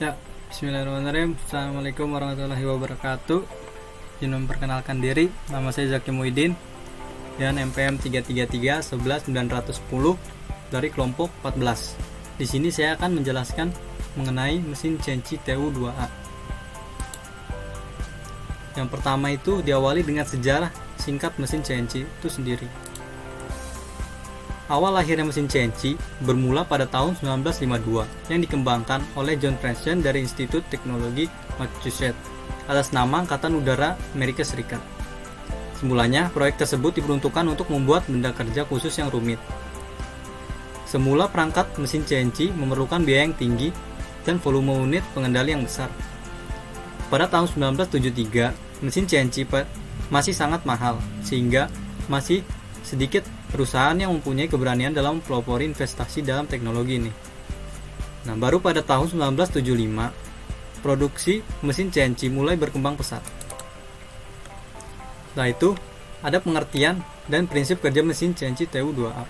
Ya, bismillahirrahmanirrahim. Assalamualaikum warahmatullahi wabarakatuh. Izin memperkenalkan diri, nama saya Zaki Muhyiddin dan MPM 333-11-910 dari kelompok 14. Di sini saya akan menjelaskan mengenai mesin CNC TU2A. Yang pertama itu diawali dengan sejarah singkat mesin CNC itu sendiri. Awal lahirnya mesin CNC bermula pada tahun 1952 yang dikembangkan oleh John Frentzen dari Institut Teknologi Massachusetts atas nama Angkatan Udara Amerika Serikat. Semulanya, proyek tersebut diperuntukkan untuk membuat benda kerja khusus yang rumit. Semula perangkat mesin CNC memerlukan biaya yang tinggi dan volume unit pengendali yang besar. Pada tahun 1973, mesin CNC masih sangat mahal, sehingga masih sedikit perusahaan yang mempunyai keberanian dalam pelopori investasi dalam teknologi ini. Nah, baru pada tahun 1975, produksi mesin CNC mulai berkembang pesat. Setelah itu, ada pengertian dan prinsip kerja mesin CNC TU2A.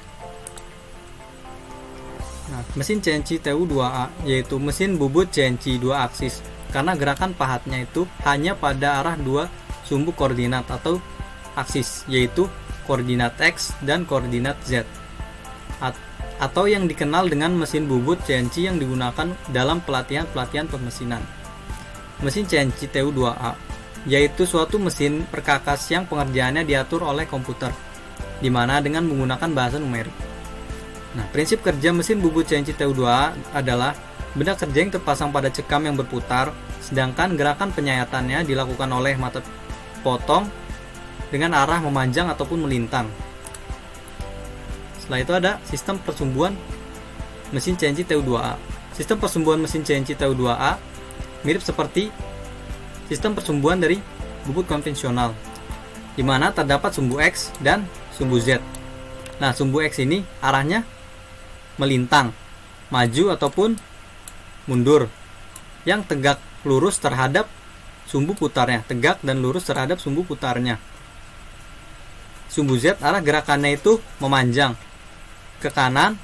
Nah, mesin CNC TU2A yaitu mesin bubut CNC 2 aksis, karena gerakan pahatnya itu hanya pada arah dua sumbu koordinat atau aksis, yaitu koordinat X dan koordinat Z, atau yang dikenal dengan mesin bubut CNC yang digunakan dalam pelatihan-pelatihan pemesinan. Mesin CNC TU2A yaitu suatu mesin perkakas yang pengerjaannya diatur oleh komputer, di mana dengan menggunakan bahasa numerik. Nah, prinsip kerja mesin bubut CNC TU2A adalah benda kerja yang terpasang pada cekam yang berputar, sedangkan gerakan penyayatannya dilakukan oleh mata potong dengan arah memanjang ataupun melintang. Setelah itu ada sistem persumbuan mesin CNC TU2A. Sistem persumbuan mesin CNC TU2A mirip seperti sistem persumbuan dari bubut konvensional, di mana terdapat sumbu X dan sumbu Z. Nah, sumbu X ini arahnya melintang, maju ataupun mundur, yang tegak lurus terhadap sumbu putarnya, tegak dan lurus terhadap sumbu putarnya. Sumbu Z arah gerakannya itu memanjang ke kanan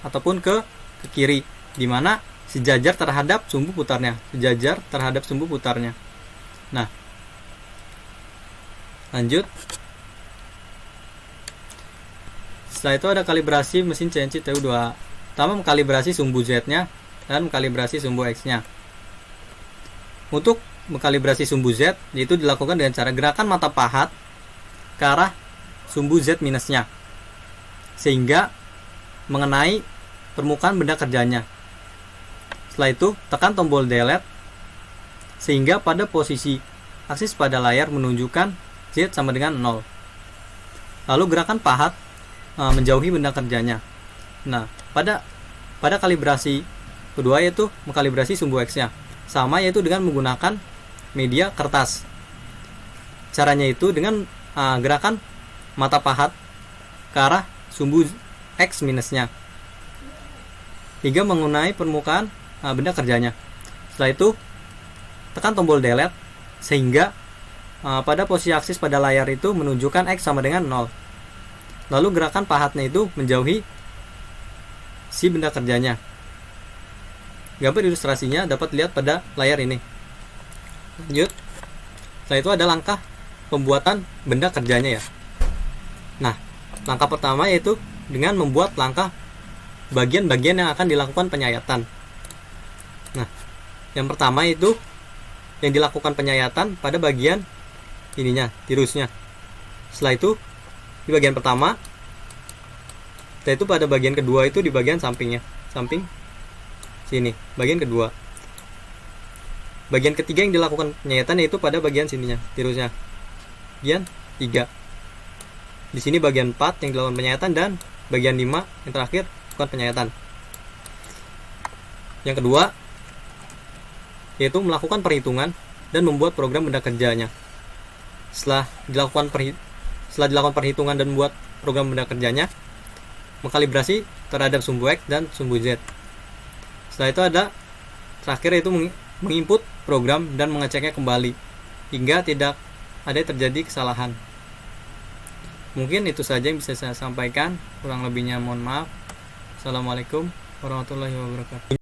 ataupun ke kiri, di mana sejajar terhadap sumbu putarnya, sejajar terhadap sumbu putarnya. Nah, lanjut. Setelah itu ada kalibrasi mesin CNC TU2A. Pertama, mengkalibrasi sumbu Z-nya dan mengkalibrasi sumbu X-nya. Untuk mengkalibrasi sumbu Z, yaitu dilakukan dengan cara gerakan mata pahat ke arah sumbu Z minusnya, sehingga mengenai permukaan benda kerjanya. Setelah itu, tekan tombol delete sehingga pada posisi aksis pada layar menunjukkan Z sama dengan 0. Lalu gerakan pahat menjauhi benda kerjanya. Nah, pada kalibrasi kedua yaitu mengkalibrasi sumbu X-nya. Sama, yaitu dengan menggunakan media kertas. Caranya itu dengan gerakan mata pahat ke arah sumbu X minusnya hingga mengenai permukaan benda kerjanya. Setelah itu, tekan tombol delete sehingga pada posisi aksis pada layar itu menunjukkan X sama dengan 0. Lalu gerakan pahatnya itu menjauhi si benda kerjanya. Gambar ilustrasinya dapat dilihat pada layar ini. Lanjut. Setelah itu ada langkah pembuatan benda kerjanya ya. Nah, langkah pertama yaitu dengan membuat langkah bagian-bagian yang akan dilakukan penyayatan. Nah, yang pertama itu yang dilakukan penyayatan pada bagian ininya, tirusnya. Setelah itu di bagian pertama, setelah itu pada bagian kedua itu di bagian sampingnya, samping sini, bagian kedua. Bagian ketiga yang dilakukan penyayatan yaitu pada bagian sininya, tirusnya. Bagian 3. Di sini bagian 4 yang dilakukan penyayatan, dan bagian 5 yang terakhir bukan penyayatan. Yang kedua yaitu melakukan perhitungan dan membuat program benda kerjanya. Setelah dilakukan perhitungan dan membuat program benda kerjanya, mengkalibrasi terhadap sumbu X dan sumbu Z. Setelah itu ada terakhir yaitu menginput program dan mengeceknya kembali hingga tidak ada terjadi kesalahan. Mungkin itu saja yang bisa saya sampaikan, kurang lebihnya mohon maaf. Assalamualaikum warahmatullahi wabarakatuh.